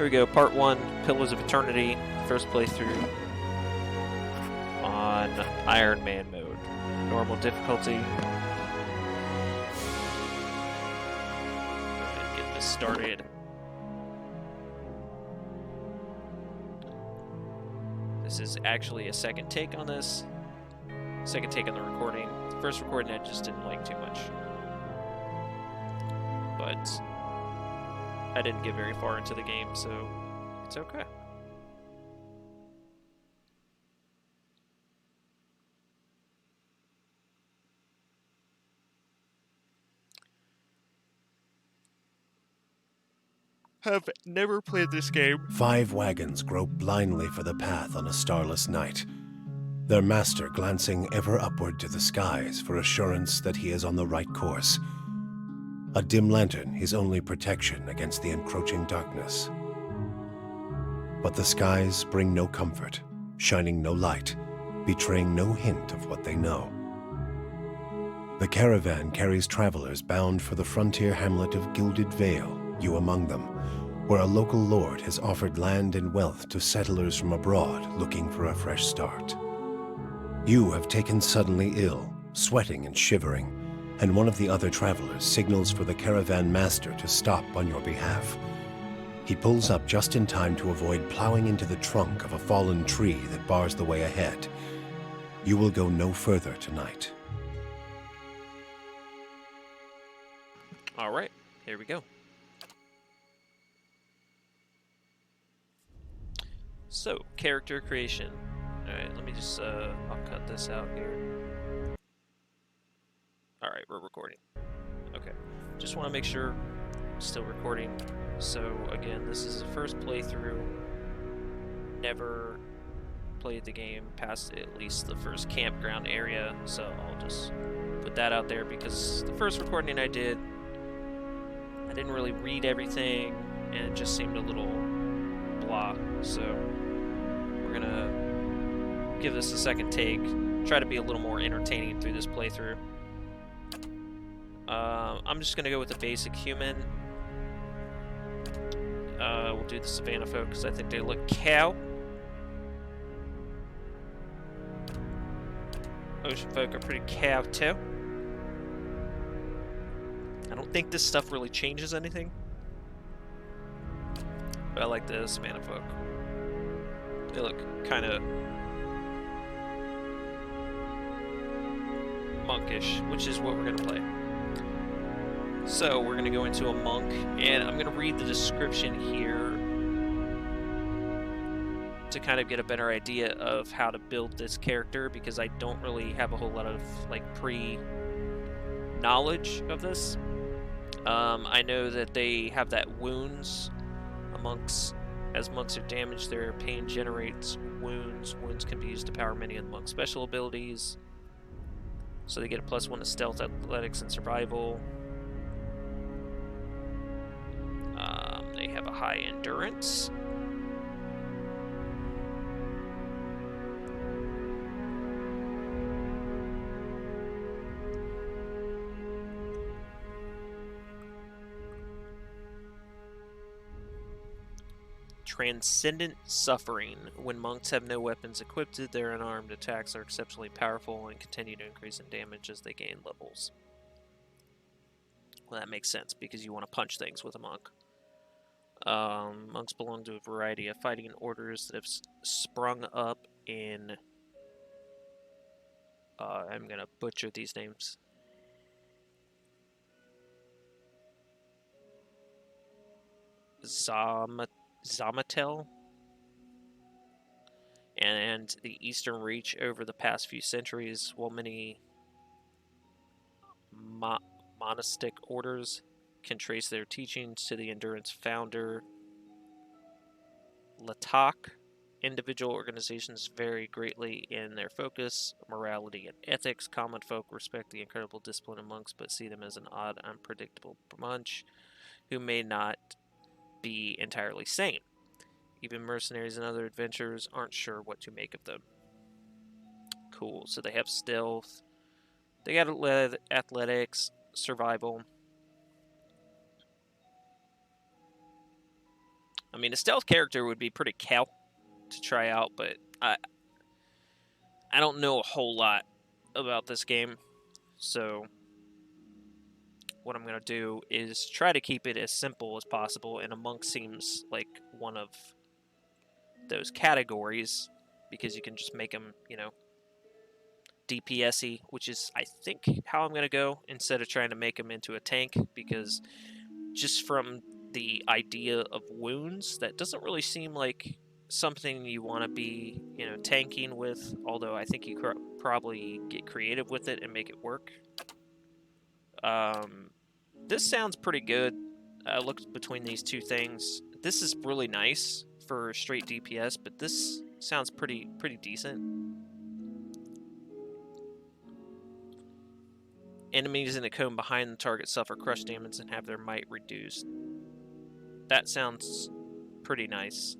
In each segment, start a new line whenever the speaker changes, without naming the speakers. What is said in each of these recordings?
we go, part 1, Pillars of Eternity, first playthrough on Ironman mode. Normal difficulty. Get this started. This is actually a second take on this. Second take on the recording. The first recording I just didn't like too much. But I didn't get very far into the game, so it's okay. Have never played this game.
5 wagons grope blindly for the path on a starless night, their master glancing ever upward to the skies for assurance that he is on the right course. A dim lantern his only protection against the encroaching darkness. But the skies bring no comfort, shining no light, betraying no hint of what they know. The caravan carries travelers bound for the frontier hamlet of Gilded Vale, you among them, where a local lord has offered land and wealth to settlers from abroad looking for a fresh start. You have taken suddenly ill, sweating and shivering, and one of the other travelers signals for the caravan master to stop on your behalf. He pulls up just in time to avoid plowing into the trunk of a fallen tree that bars the way ahead. You will go no further tonight.
All right, here we go. So, character creation. Alright, let me just, I'll cut this out here. Alright, we're recording. Okay, just want to make sure I'm still recording. So, again, this is the first playthrough. Never played the game past at least the first campground area, so I'll just put that out there because the first recording I did, I didn't really read everything, and it just seemed a little blah, so we're gonna give this a second take, try to be a little more entertaining through this playthrough. I'm just gonna go with the basic human. We'll do the savannah folk because I think they look cow. Ocean folk are pretty cow too. I don't think this stuff really changes anything, but I like the savannah folk. They look kind of monkish, which is what we're going to play. So we're going to go into a monk, and I'm going to read the description here to kind of get a better idea of how to build this character, because I don't really have a whole lot of like pre-knowledge of this. I know that they have that wounds amongst. As monks are damaged, their pain generates wounds. Wounds can be used to power many of the monk's special abilities. So they get a +1 to stealth, athletics, and survival. They have a high endurance. Transcendent suffering. When monks have no weapons equipped, their unarmed attacks are exceptionally powerful and continue to increase in damage as they gain levels. Well, that makes sense because you want to punch things with a monk. Monks belong to a variety of fighting orders that have sprung up in... I'm going to butcher these names. Zamatel and the Eastern Reach over the past few centuries, while many monastic orders can trace their teachings to the Endurance founder Latak. Individual organizations vary greatly in their focus, morality, and ethics. Common folk respect the incredible discipline of monks, but see them as an odd, unpredictable bunch who may not be entirely sane. Even mercenaries and other adventurers aren't sure what to make of them. Cool. So they have stealth. They got athletics, survival. I mean, a stealth character would be pretty cool to try out, but I don't know a whole lot about this game, so what I'm going to do is try to keep it as simple as possible, and a monk seems like one of those categories because you can just make them, DPS-y, which is, I think, how I'm going to go instead of trying to make him into a tank, because just from the idea of wounds, that doesn't really seem like something you want to be, tanking with, although I think you probably get creative with it and make it work. This sounds pretty good. I looked between these two things. This is really nice for straight DPS, but this sounds pretty decent. Enemies in a cone behind the target suffer crush damage and have their might reduced. That sounds pretty nice.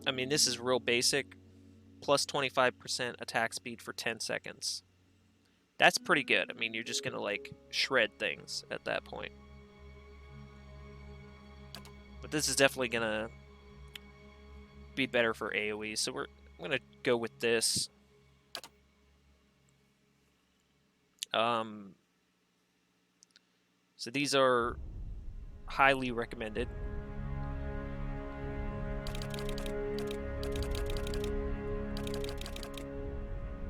I mean, this is real basic. Plus 25% attack speed for 10 seconds. That's pretty good. I mean, you're just gonna, like, shred things at that point. But this is definitely gonna be better for AoE, so I'm gonna go with this. So these are highly recommended.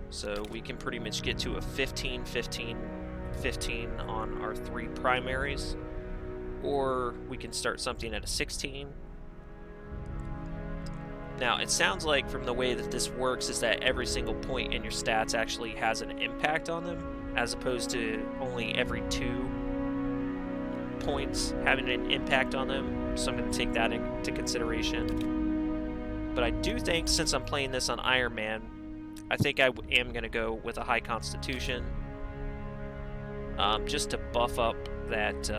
So we can pretty much get to a 15, 15, 15 on our 3 primaries, or we can start something at a 16. Now, it sounds like from the way that this works is that every single point in your stats actually has an impact on them, as opposed to only every 2 points having an impact on them. So I'm going to take that into consideration. But I do think, since I'm playing this on Ironman, I think I am going to go with a high constitution, just to buff up that,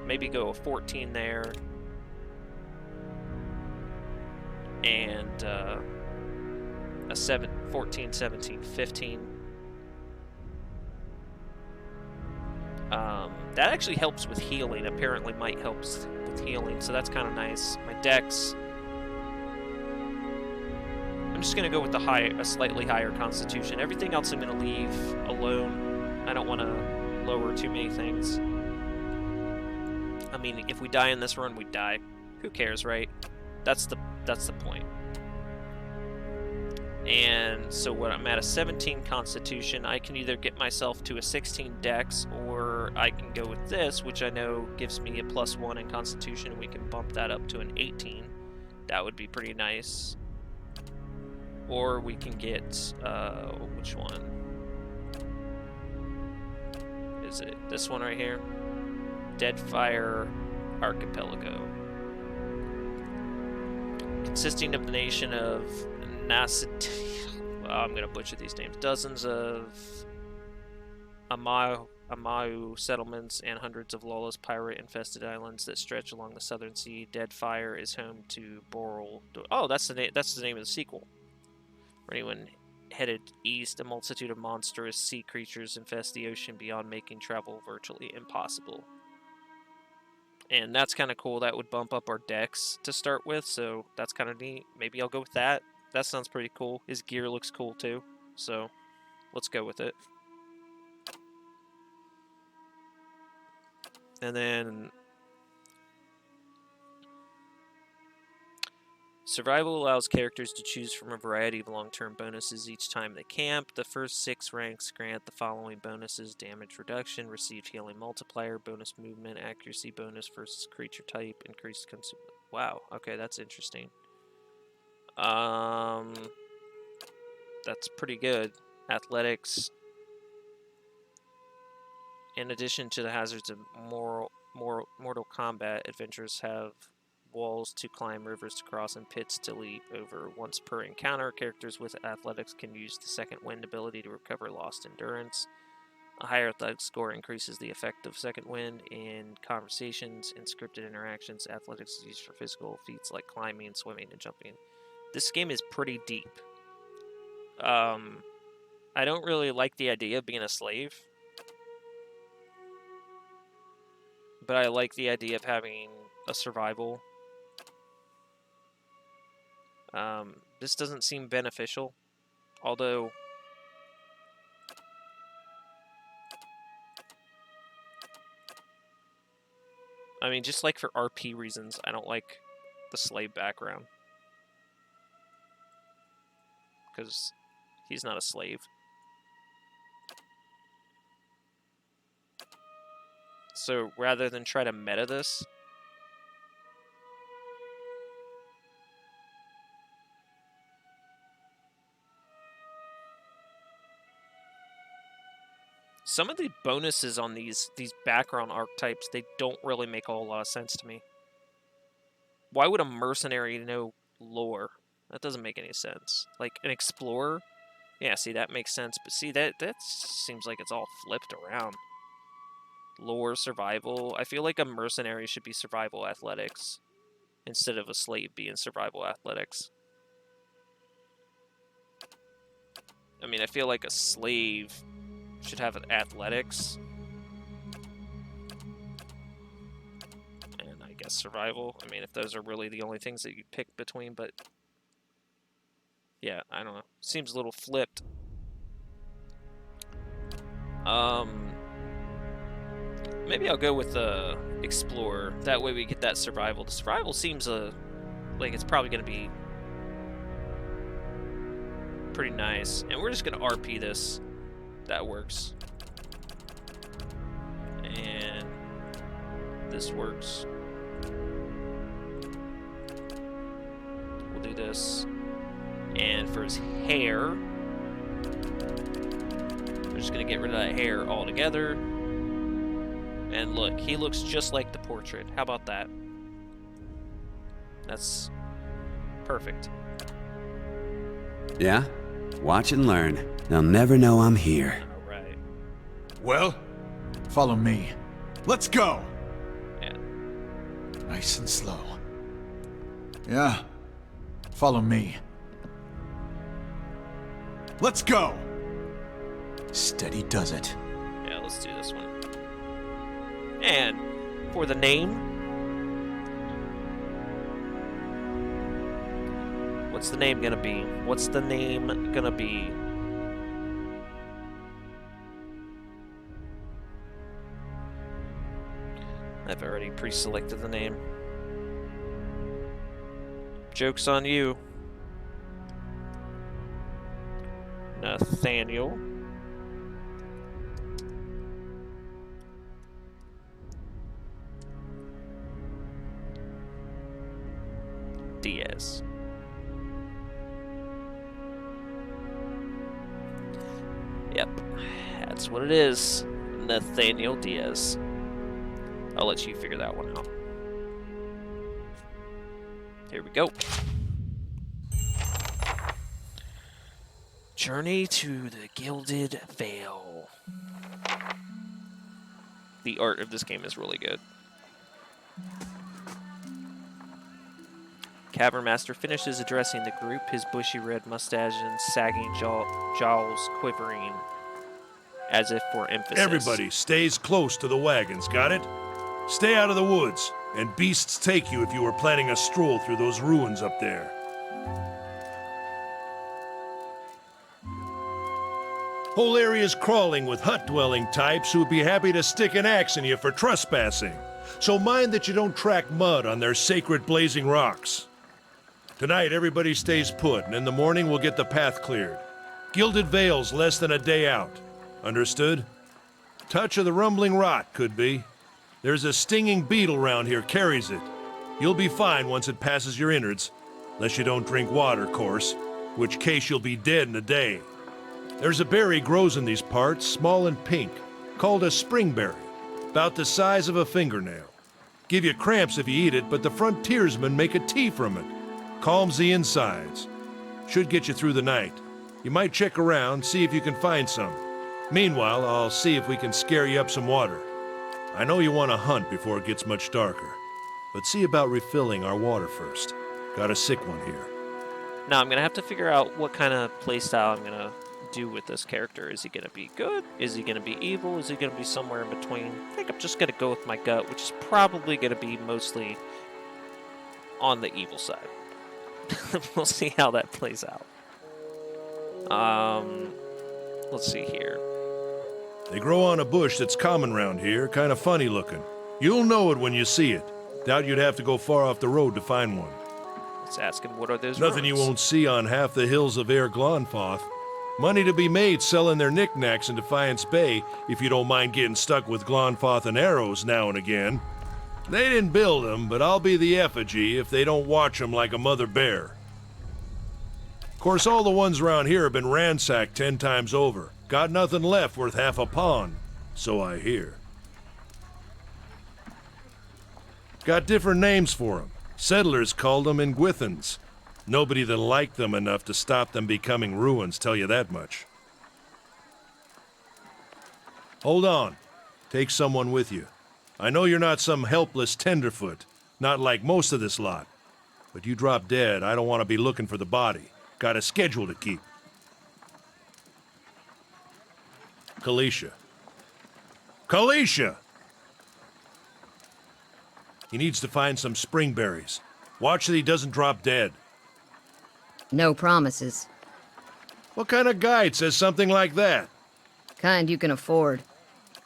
maybe go a 14 there, and a 14, 17, 15. That actually helps with healing. Apparently might helps with healing, so that's kind of nice. My dex, I'm just going to go with a slightly higher constitution. Everything else I'm going to leave alone. I don't want to lower too many things. I mean, if we die in this run, we die. Who cares, right? That's the point. And so what I'm at a 17 constitution, I can either get myself to a 16 dex, or I can go with this, which I know gives me a +1 in constitution, and we can bump that up to an 18. That would be pretty nice. Or we can get, which one? Is it this one right here? Deadfire Archipelago. Consisting of the nation of I'm going to butcher these names. Dozens of Amau settlements and hundreds of lawless pirate-infested islands that stretch along the southern sea. Deadfire is home to Boral. Oh, that's the name of the sequel. For anyone headed east, a multitude of monstrous sea creatures infest the ocean beyond, making travel virtually impossible. And that's kind of cool. That would bump up our dex to start with, so that's kind of neat. Maybe I'll go with that. That sounds pretty cool. His gear looks cool too, so let's go with it. And then survival allows characters to choose from a variety of long-term bonuses each time they camp. The first 6 ranks grant the following bonuses: damage reduction, received healing multiplier, bonus movement, accuracy bonus versus creature type, increased consume. Wow, okay, that's interesting. That's pretty good. Athletics. In addition to the hazards of Mortal Kombat, adventurers have walls to climb, rivers to cross, and pits to leap over. Once per encounter, characters with athletics can use the second wind ability to recover lost endurance. A higher athletic score increases the effect of second wind in conversations and scripted interactions. Athletics is used for physical feats like climbing, swimming, and jumping. This game is pretty deep. I don't really like the idea of being a slave, but I like the idea of having a survival. This doesn't seem beneficial, although I mean, just like for RP reasons, I don't like the slave background. Because he's not a slave. So rather than try to meta this, some of the bonuses on these background archetypes, they don't really make a whole lot of sense to me. Why would a mercenary know lore? That doesn't make any sense. Like an explorer, yeah, see, that makes sense. But see, that seems like it's all flipped around. Lore, survival. I feel like a mercenary should be survival athletics instead of a slave being survival athletics. I mean, I feel like a slave should have athletics. And I guess survival. I mean, if those are really the only things that you pick between, but yeah, I don't know. Seems a little flipped. Maybe I'll go with the Explorer. That way we get that survival. The survival seems like it's probably going to be pretty nice. And we're just going to RP this. That works. And this works. We'll do this. And for his hair, we're just going to get rid of that hair altogether. And look, he looks just like the portrait. How about that? That's perfect.
Yeah? Watch and learn. They'll never know I'm here.
All right.
Well, follow me. Let's go!
Yeah.
Nice and slow. Yeah. Follow me. Let's go! Steady does it.
Yeah, let's do this one. And for the name, what's the name gonna be? What's the name gonna be? I've already pre-selected the name. Joke's on you. Nathaniel. Diaz. Yep, that's what it is. Nathaniel Diaz. I'll let you figure that one out. Here we go. Journey to the Gilded Vale. The art of this game is really good. Cavern Master finishes addressing the group, his bushy red mustache and sagging jowls quivering as if for emphasis.
Everybody stays close to the wagons, got it? Stay out of the woods, and beasts take you if you were planning a stroll through those ruins up there. Whole area's crawling with hut-dwelling types who'd be happy to stick an axe in you for trespassing. So mind that you don't track mud on their sacred blazing rocks. Tonight, everybody stays put, and in the morning we'll get the path cleared. Gilded Vale's less than a day out. Understood? Touch of the rumbling rot, could be. There's a stinging beetle round here, carries it. You'll be fine once it passes your innards. Unless you don't drink water, course. Which case you'll be dead in a day. There's a berry grows in these parts, small and pink, called a springberry. About the size of a fingernail. Give you cramps if you eat it, but the frontiersmen make a tea from it. Calms the insides. Should get you through the night. You might check around, see if you can find some. Meanwhile, I'll see if we can scare you up some water. I know you want to hunt before it gets much darker, but see about refilling our water first. Got a sick one here.
Now I'm going to have to figure out what kind of playstyle I'm going to do with this character. Is he going to be good? Is he going to be evil? Is he going to be somewhere in between? I think I'm just going to go with my gut, which is probably going to be mostly on the evil side. We'll see how that plays out. Let's see here.
They grow on a bush that's common round here, kind of funny looking. You'll know it when you see it. Doubt you'd have to go far off the road to find one.
Let's ask him, what are those
Nothing you
ruins?
won't see on half the hills of Air Glonfoth. Money to be made selling their knickknacks in Defiance Bay if you don't mind getting stuck with Glonfoth and arrows now and again. They didn't build them, but I'll be the effigy if they don't watch them like a mother bear. Of course, all the ones around here have been ransacked 10 times over. Got nothing left worth half a pond, so I hear. Got different names for them. Settlers called them Ingwithans. Nobody that liked them enough to stop them becoming ruins, tell you that much. Hold on. Take someone with you. I know you're not some helpless tenderfoot, not like most of this lot. But you drop dead, I don't want to be looking for the body. Got a schedule to keep. Kalisha. Kalisha! He needs to find some springberries. Watch that he doesn't drop dead.
No promises.
What kind of guide says something like that?
Kind you can afford.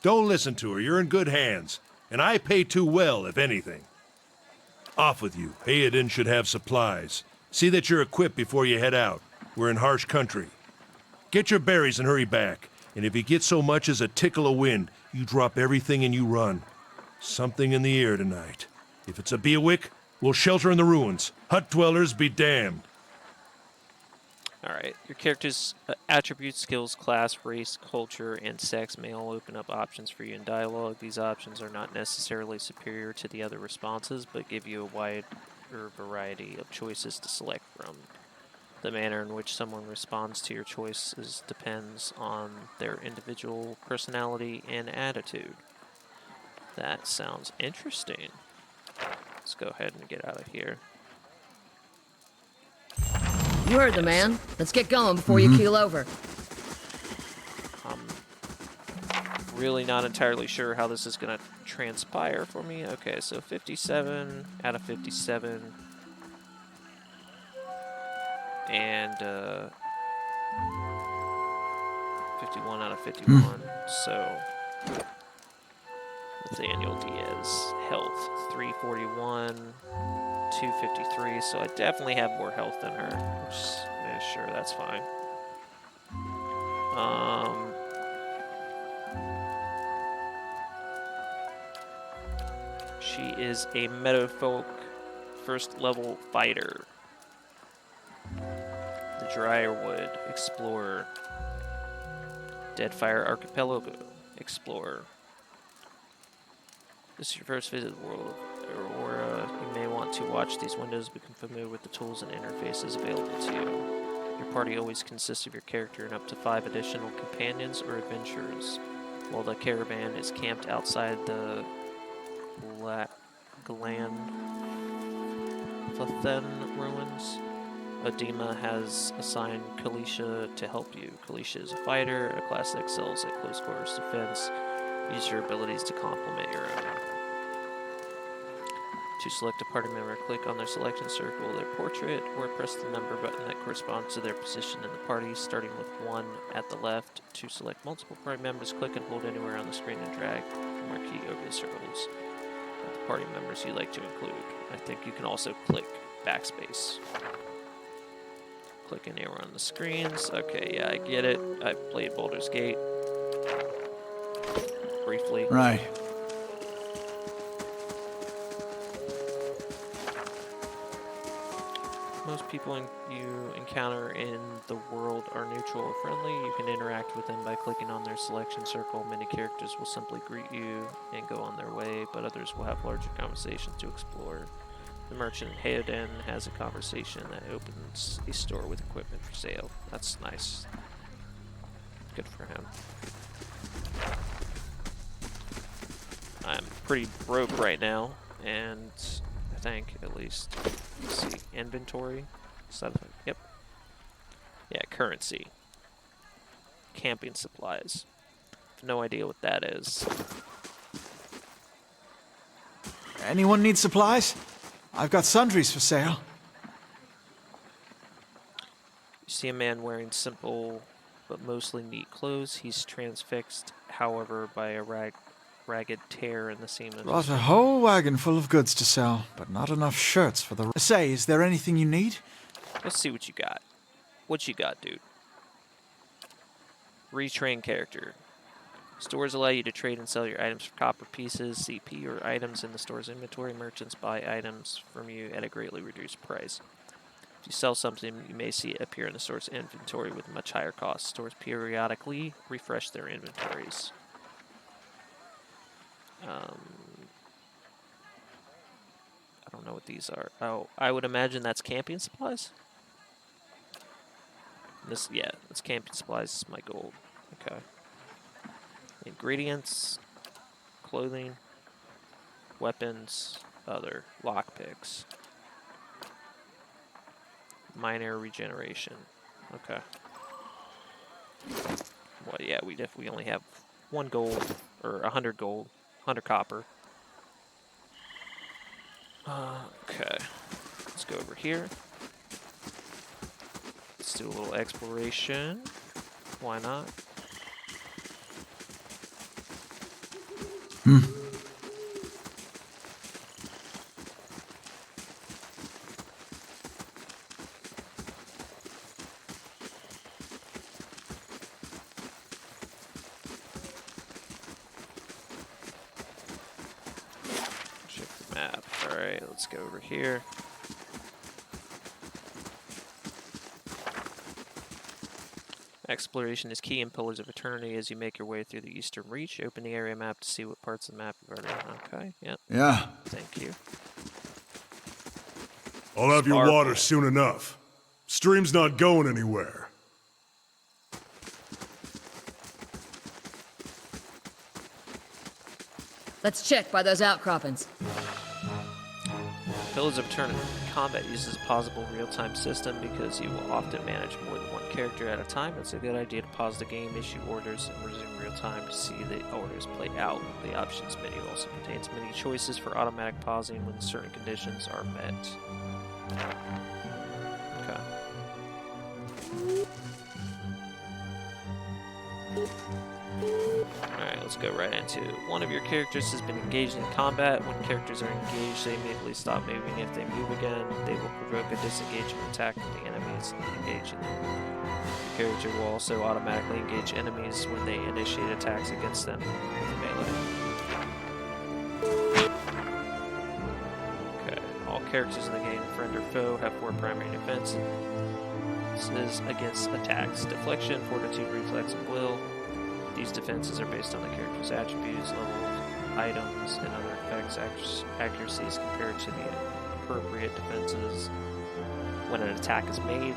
Don't listen to her. You're in good hands. And I pay too well, if anything. Off with you. Hayden should have supplies. See that you're equipped before you head out. We're in harsh country. Get your berries and hurry back. And if you get so much as a tickle of wind, you drop everything and you run. Something in the air tonight. If it's a Beawick, we'll shelter in the ruins. Hut dwellers be damned.
Alright, your character's attributes, skills, class, race, culture, and sex may all open up options for you in dialogue. These options are not necessarily superior to the other responses, but give you a wider variety of choices to select from. The manner in which someone responds to your choices depends on their individual personality and attitude. That sounds interesting. Let's go ahead and get out of here.
You heard the man. Let's get going before you keel over.
I'm really not entirely sure how this is going to transpire for me. Okay, so 57 out of 57. And 51 out of 51. So Nathaniel Diaz, health 341, 253. So I definitely have more health than her. Which, yeah, sure, that's fine. She is a Meadowfolk first level fighter. The Dryerwood Explorer. Deadfire Archipelago Explorer. This is your first visit to the world of Aurora. You may want to watch these windows, become familiar with the tools and interfaces available to you. Your party always consists of your character and up to 5 additional companions or adventurers. While the caravan is camped outside the Glandfathen ruins, Odema has assigned Kalisha to help you. Kalisha is a fighter, a class that excels at close quarters defense. Use your abilities to complement your own. To select a party member, click on their selection circle, their portrait, or press the number button that corresponds to their position in the party, starting with 1 at the left. To select multiple party members, click and hold anywhere on the screen and drag the marquee over the circles of the party members you'd like to include. I think you can also click backspace. Click anywhere on the screens. Okay, yeah, I get it. I played Baldur's Gate briefly.
Right.
Most people you encounter in the world are neutral or friendly. You can interact with them by clicking on their selection circle. Many characters will simply greet you and go on their way, but others will have larger conversations to explore. The merchant Hayden has a conversation that opens a store with equipment for sale. That's nice. Good for him. I'm pretty broke right now, and I think at least, let's see, inventory. Yep. Yeah, currency. Camping supplies. No idea what that is.
Anyone need supplies? I've got sundries for sale.
You see a man wearing simple but mostly neat clothes. He's transfixed, however, by a ragged tear in the seam of
Brought
his
a whole wagon full of goods to sell, but not enough shirts for the... Say, is there anything you need?
Let's see what you got. What you got, dude? Retrain character. Stores allow you to trade and sell your items for copper pieces, CP, or items in the store's inventory. Merchants buy items from you at a greatly reduced price. If you sell something, you may see it appear in the store's inventory with much higher costs. Stores periodically refresh their inventories. I don't know what these are. Oh, I would imagine that's camping supplies. Yeah, that's camping supplies. This is my gold. Okay. Ingredients, clothing, weapons, other, lockpicks. Minor regeneration. Okay. Well, yeah, we only have 1 gold, or 100 gold, 100 copper. Okay. Let's go over here. Let's do a little exploration. Why not? Check the map. Alright, let's go over here. Exploration is key in Pillars of Eternity as you make your way through the Eastern Reach. Open the area map to see what parts of the map you've already done. Okay, yep.
Yeah.
Thank you.
I'll have your
Sparkle.
water soon enough. Stream's not going anywhere.
Let's check by those outcroppings.
Pillars of Eternity combat uses a pausable real-time system because you will often manage more than one character at a time. It's a good idea to pause the game, issue orders, and resume real-time to see the orders play out. The options menu also contains many choices for automatic pausing when certain conditions are met. Okay. Alright, let's go right into it. One of your characters has been engaged in combat. When characters are engaged, they immediately stop moving. If they move again, they will provoke a disengagement attack from the enemies engaging them. Your character will also automatically engage enemies when they initiate attacks against them with melee. Okay, all characters in the game, friend or foe, have 4 primary defenses against attacks: deflection, fortitude, reflex, and will. These defenses are based on the character's attributes, levels, items, and other effects accuracies compared to the appropriate defenses when an attack is made.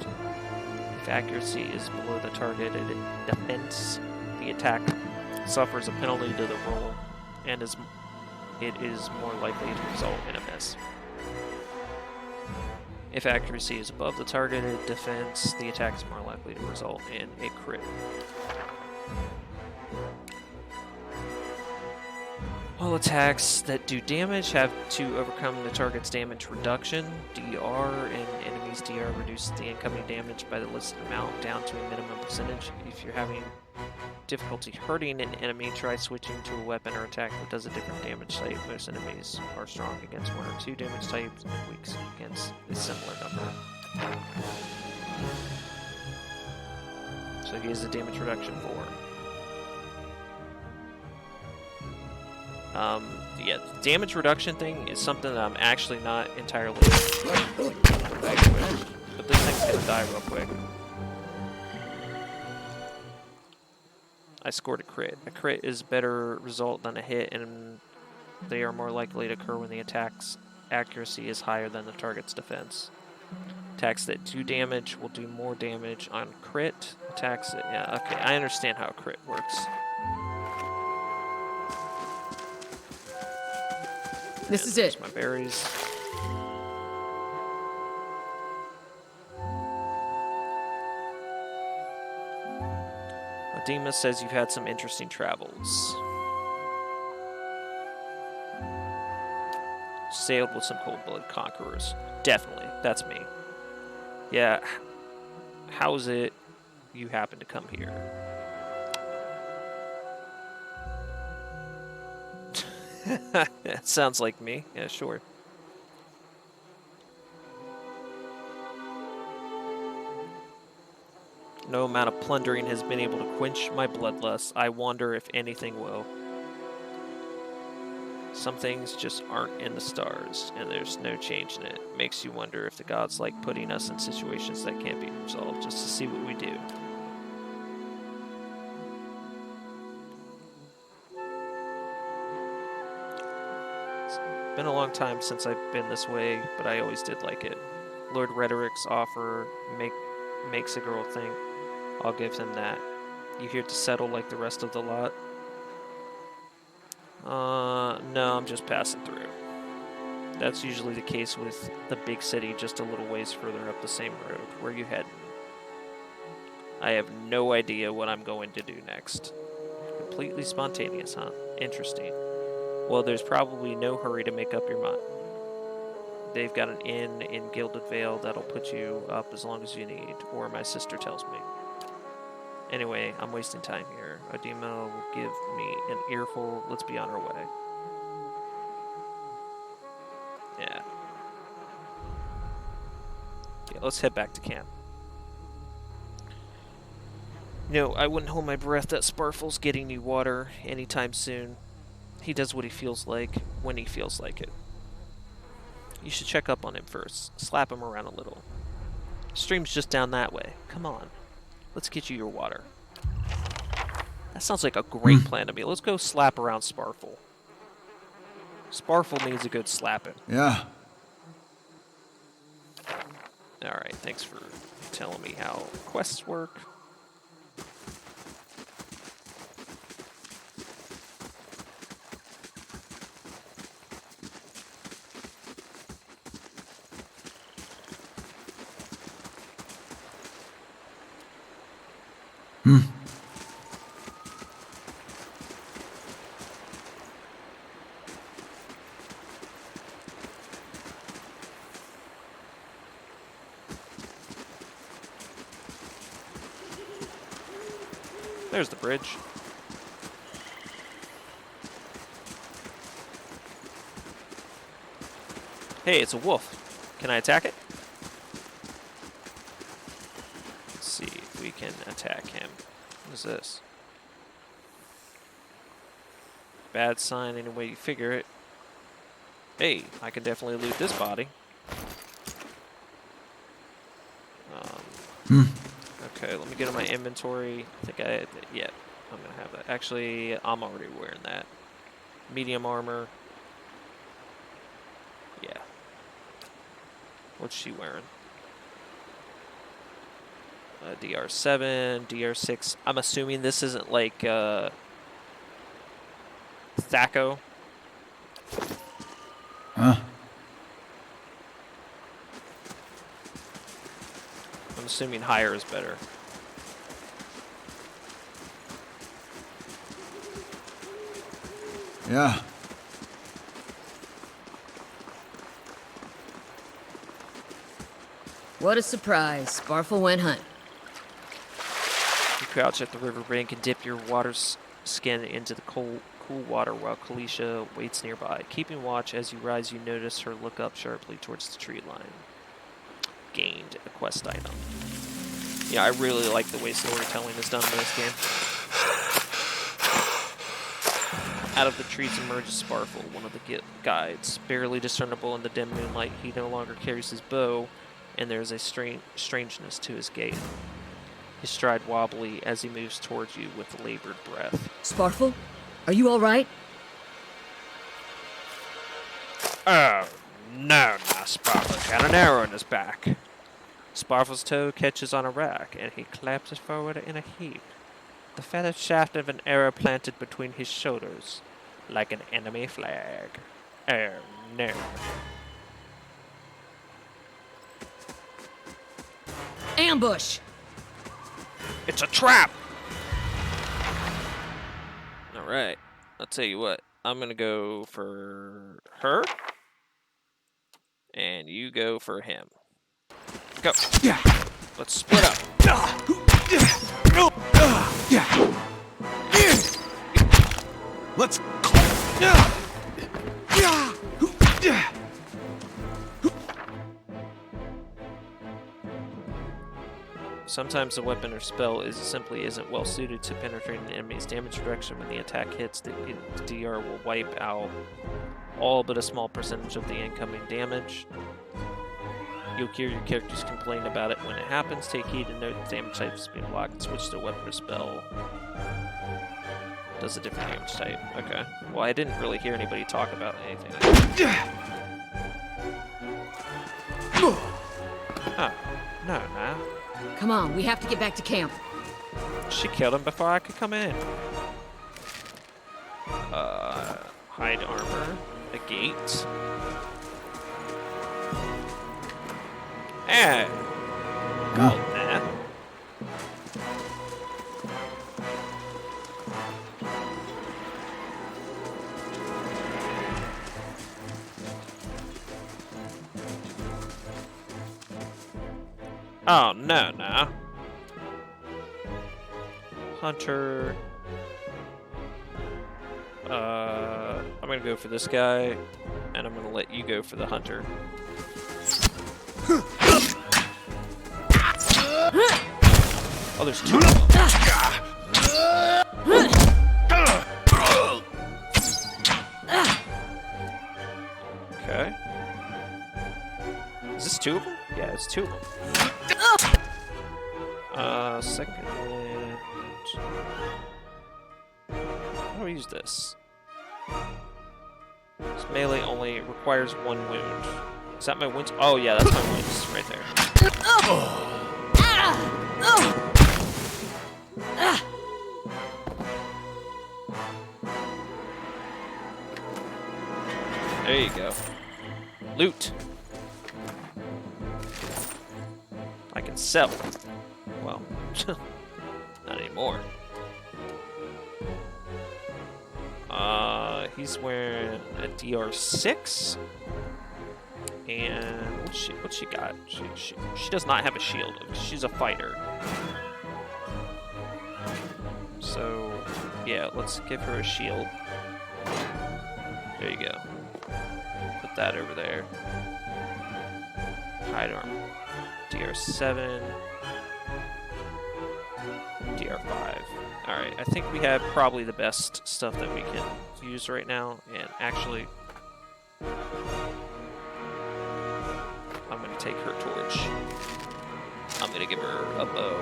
If accuracy is below the targeted defense, the attack suffers a penalty to the roll, and it is more likely to result in a miss. If accuracy is above the targeted defense, the attack is more likely to result in a crit. All attacks that do damage have to overcome the target's damage reduction, DR, and enemies' DR reduces the incoming damage by the listed amount down to a minimum percentage. If you're having difficulty hurting an enemy, try switching to a weapon or attack that does a different damage type. Most enemies are strong against 1 or 2 damage types and weak against a similar number. So he has a damage reduction 4. Yeah, the damage reduction thing is something that I'm actually not entirely familiar with. But this thing's gonna die real quick. I scored a crit. A crit is a better result than a hit, and they are more likely to occur when the attack's accuracy is higher than the target's defense. Attacks that do damage will do more damage on crit. attacks it. Yeah, okay. I understand how a crit works.
This
And
is
there's
it.
my berries. Odema says you've had some interesting travels. Sailed with some cold-blooded conquerors. Definitely, that's me. Yeah, how's it you happen to come here? That sounds like me. Yeah, sure. No amount of plundering has been able to quench my bloodlust. I wonder if anything will. Some things just aren't in the stars, and there's no change in it. Makes you wonder if the gods like putting us in situations that can't be resolved just to see what we do. It's been a long time since I've been this way, but I always did like it. Lord Rhetoric's offer makes a girl think. I'll give him that. You here to settle like the rest of the lot? No, I'm just passing through. That's usually the case with the big city just a little ways further up the same road. Where you heading? I have no idea what I'm going to do next. Completely spontaneous, huh? Interesting. Well, there's probably no hurry to make up your mind. They've got an inn in Gilded Vale that'll put you up as long as you need, or my sister tells me. Anyway, I'm wasting time here. Odema will give me an earful. Let's be on our way. Yeah. Yeah, let's head back to camp. No, I wouldn't hold my breath that Sparfle's getting you water anytime soon. He does what he feels like, when he feels like it. You should check up on him first. Slap him around a little. Stream's just down that way. Come on. Let's get you your water. That sounds like a great plan to me. Let's go slap around Sparfle. Sparfle needs a good slapping.
Yeah.
Alright, thanks for telling me how quests work. There's the bridge. Hey, it's a wolf. Can I attack it? Let's see if we can attack him. What is this? Bad sign any way you figure it. Hey, I can definitely loot this body. Okay, let me get in my inventory. I think yeah, I'm gonna have that. Actually, I'm already wearing that. Medium armor. Yeah. What's she wearing? DR7, DR6. I'm assuming this isn't like Thaco.
Huh?
I'm assuming higher is better.
Yeah.
What a surprise. Sparfle went hunt.
You crouch at the riverbank and dip your skin into the cool water while Kalisha waits nearby. Keeping watch as you rise, you notice her look up sharply towards the tree line. Gained a quest item. Yeah, I really like the way storytelling is done in this game. Out of the trees emerges Sparfle, one of the guides. Barely discernible in the dim moonlight, he no longer carries his bow, and there is a strangeness to his gait. His stride wobbly as he moves towards you with labored breath.
Sparfle? Are you all right?
Oh, no, Sparfle got an arrow in his back. Sparvel's toe catches on a rack, and he claps it forward in a heap. The feathered shaft of an arrow planted between his shoulders, like an enemy flag. Oh no.
Ambush!
It's a trap! Alright, I'll tell you what. I'm gonna go for her. And you go for him. Go. Let's split up.
Let's.
Sometimes a weapon or spell simply isn't well suited to penetrating the enemy's damage reduction. When the attack hits, the DR will wipe out all but a small percentage of the incoming damage. You'll hear your characters complain about it when it happens. Take heed and note the damage type is being blocked and switch to a weapon or spell. Does a different damage type. Okay. Well, I didn't really hear anybody talk about anything. Oh, no, nah.
Come on, we have to get back to camp.
She killed him before I could come in. Hide armor. A gate. Hey! Go there. Oh, no, no. Hunter. I'm gonna go for this guy, and I'm gonna let you go for the hunter. Oh, there's two of them. Okay. Is this two of them? Yeah, it's two of them. Second wind. How do we use this? This melee only requires one wound. Is that my wounds? Oh yeah, that's my wounds right there. There you go. Loot. I can sell. Well, not anymore. He's wearing a DR6. And what's she got? She does not have a shield. She's a fighter. So yeah, let's give her a shield. There you go. Put that over there. Hide armor. DR7. DR5. Alright, I think we have probably the best stuff that we can use right now. And actually, I'm going to take her torch. I'm going to give her a bow.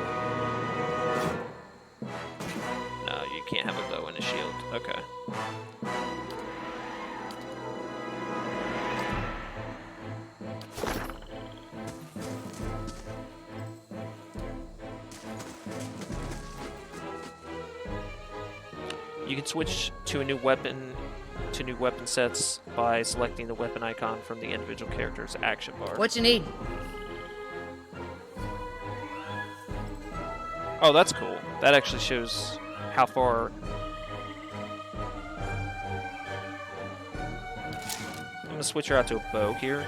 No, you can't have a bow and a shield. Okay. You can switch to new weapon sets by selecting the weapon icon from the individual character's action bar.
What you need?
Oh, that's cool. That actually shows how far. I'm gonna switch her out to a bow here.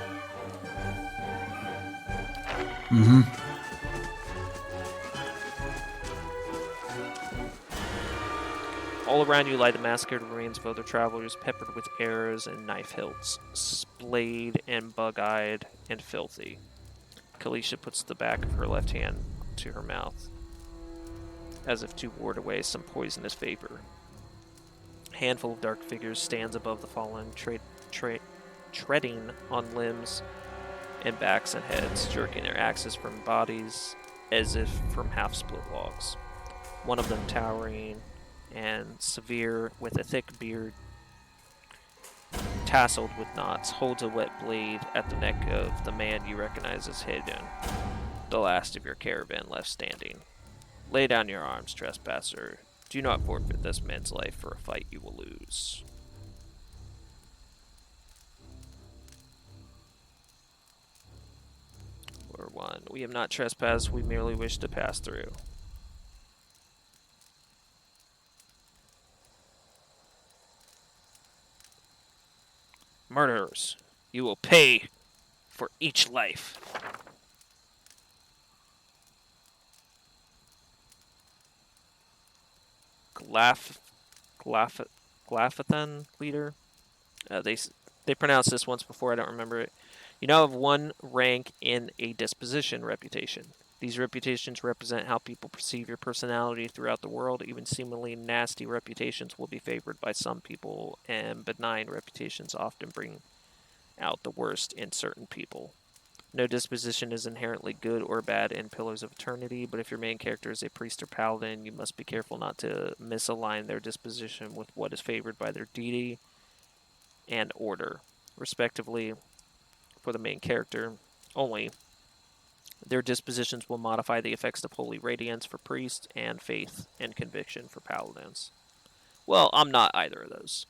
Mm-hmm.
All around you lie the massacred remains of other travelers, peppered with arrows and knife hilts, splayed and bug-eyed and filthy. Kalisha puts the back of her left hand to her mouth, as if to ward away some poisonous vapor. A handful of dark figures stands above the fallen, treading on limbs and backs and heads, jerking their axes from bodies as if from half-split logs. One of them towering and severe, with a thick beard tasseled with knots, holds a wet blade at the neck of the man you recognize as Hayden. the last of your caravan left standing. Lay down your arms, trespasser. Do not forfeit this man's life for a fight you will lose. Or 1. We have not trespassed, we merely wish to pass through. Murderers, you will pay for each life. Glaphathan leader. They pronounced this once before. I don't remember it. You now have 1 rank in a disposition reputation. These reputations represent how people perceive your personality throughout the world. Even seemingly nasty reputations will be favored by some people, and benign reputations often bring out the worst in certain people. No disposition is inherently good or bad in Pillars of Eternity, but if your main character is a priest or paladin, you must be careful not to misalign their disposition with what is favored by their deity and order, respectively. For the main character only, their dispositions will modify the effects of holy radiance for priests and faith and conviction for paladins. Well, I'm not either of those.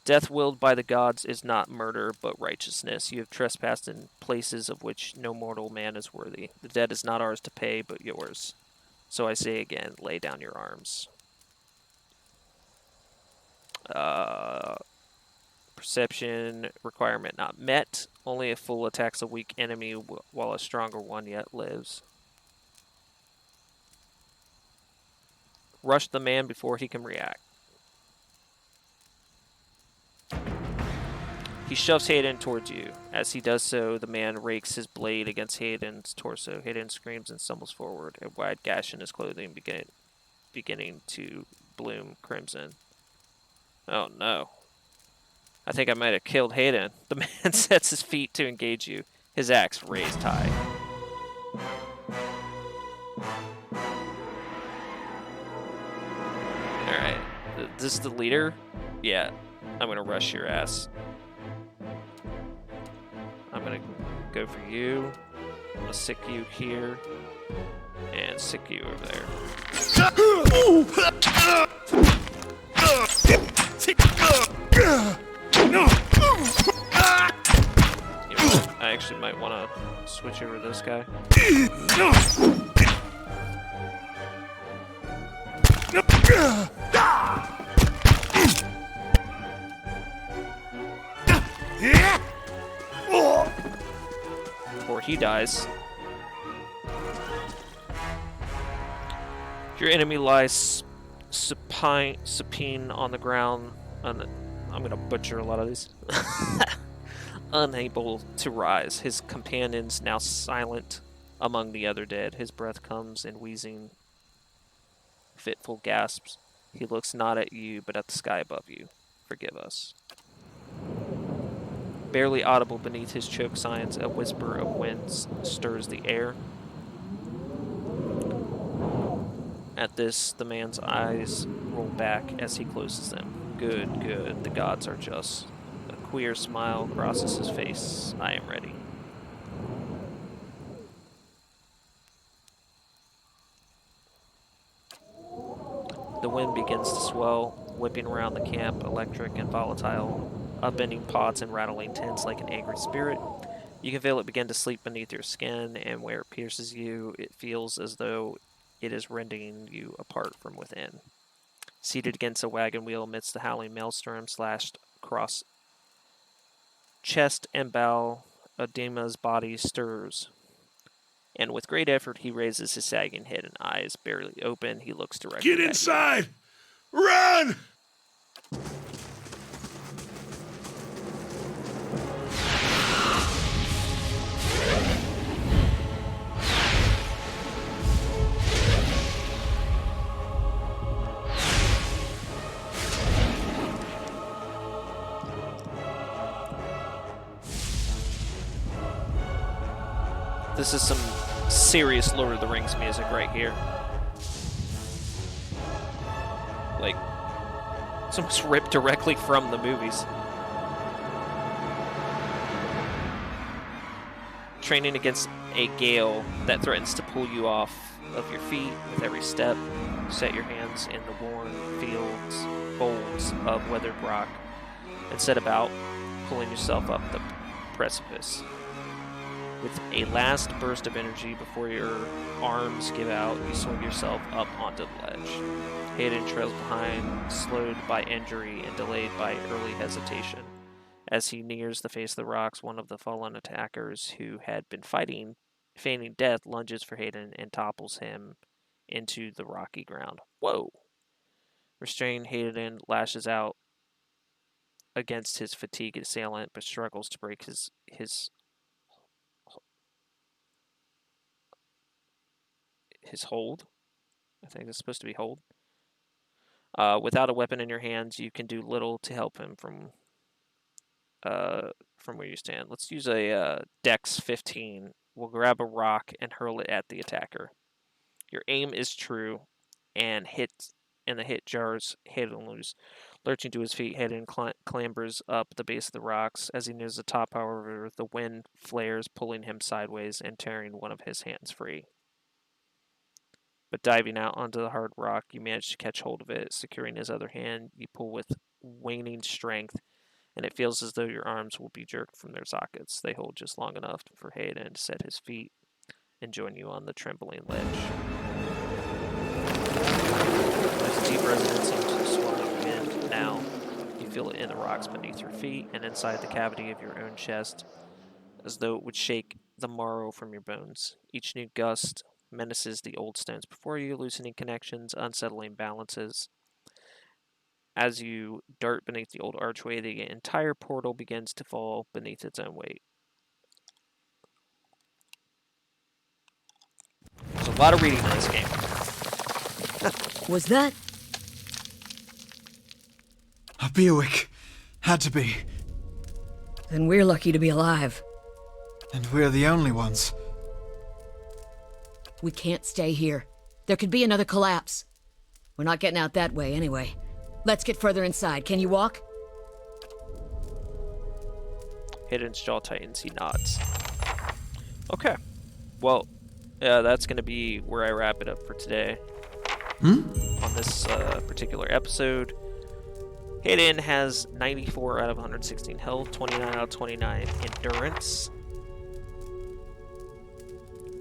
Death willed by the gods is not murder, but righteousness. You have trespassed in places of which no mortal man is worthy. The debt is not ours to pay, but yours. So I say again, lay down your arms. Perception requirement not met. Only a fool attacks a weak enemy while a stronger one yet lives. Rush the man before he can react. He shoves Hayden towards you. As he does so, the man rakes his blade against Hayden's torso. Hayden screams and stumbles forward, a wide gash in his clothing beginning to bloom crimson. Oh no. I think I might have killed Hayden. The man sets his feet to engage you, his axe raised high. Alright. This is the leader? Yeah. I'm gonna rush your ass. I'm gonna go for you. I'm gonna sick you here. And sick you over there. I actually might want to switch over to this guy. Before he dies. Your enemy lies supine on the ground. I'm gonna butcher a lot of these. Unable to rise. His companions now silent among the other dead. His breath comes in wheezing, fitful gasps. He looks not at you, but at the sky above you. Forgive us. Barely audible beneath his choke signs, a whisper of wind stirs the air. At this, the man's eyes roll back as he closes them. Good, good. The gods are just. A queer smile crosses his face. I am ready. The wind begins to swell, whipping around the camp, electric and volatile, upending pots and rattling tents like an angry spirit. You can feel it begin to sleep beneath your skin, and where it pierces you, it feels as though it is rending you apart from within. Seated against a wagon wheel amidst the howling maelstrom slashed across chest and bow, Adema's body stirs. And with great effort, he raises his sagging head and eyes barely open. He looks directly at you.
Get inside! Run!
This is some serious Lord of the Rings music right here. Like, it's almost ripped directly from the movies. Training against a gale that threatens to pull you off of your feet with every step. Set your hands in the worn folds of weathered rock and set about pulling yourself up the precipice. With a last burst of energy before your arms give out, you swing yourself up onto the ledge. Hayden trails behind, slowed by injury and delayed by early hesitation. As he nears the face of the rocks, one of the fallen attackers who had been feigning death lunges for Hayden and topples him into the rocky ground. Whoa! Restrained, Hayden lashes out against his fatigued assailant, but struggles to break his hold. I think it's supposed to be hold. Without a weapon in your hands, you can do little to help him from where you stand. Let's use a Dex 15. We'll grab a rock and hurl it at the attacker. Your aim is true, and the hit jars Hayden loose. Lurching to his feet, Hayden clambers up the base of the rocks. As he nears the top, however, the wind flares, pulling him sideways and tearing one of his hands free. But diving out onto the hard rock, you manage to catch hold of it. Securing his other hand, you pull with waning strength, and it feels as though your arms will be jerked from their sockets. They hold just long enough for Hayden to set his feet and join you on the trembling ledge. There's a deep resonance into the swirling wind now. You feel it in the rocks beneath your feet and inside the cavity of your own chest, as though it would shake the marrow from your bones. Each new gust menaces the old stones before you, loosening connections, unsettling balances. As you dart beneath the old archway, the entire portal begins to fall beneath its own weight. There's a lot of reading in this game.
Was that?
A Buick. Had to be.
Then we're lucky to be alive.
And we're the only ones.
We can't stay here. There could be another collapse. We're not getting out that way anyway. Let's get further inside. Can you walk?
Hayden's jaw tightens. He nods. Okay. Well, that's going to be where I wrap it up for today. On this particular episode. Hayden has 94 out of 116 health, 29 out of 29 endurance.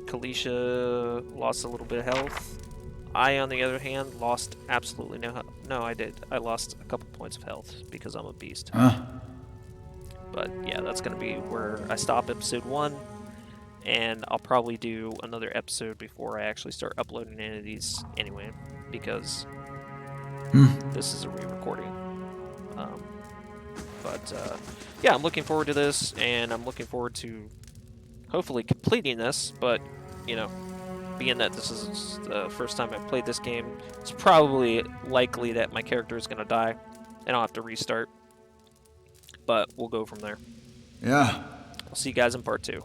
Kalisha lost a little bit of health. I, on the other hand, lost absolutely no health. No, I did. I lost a couple points of health because I'm a beast. But yeah, that's going to be where I stop episode 1. And I'll probably do another episode before I actually start uploading any of these anyway, because this is a re-recording. Yeah, I'm looking forward to this, and I'm looking forward to hopefully completing this, but, you know, being that this is the first time I've played this game, it's probably likely that my character is going to die, and I'll have to restart. But we'll go from there.
Yeah.
I'll see you guys in part 2.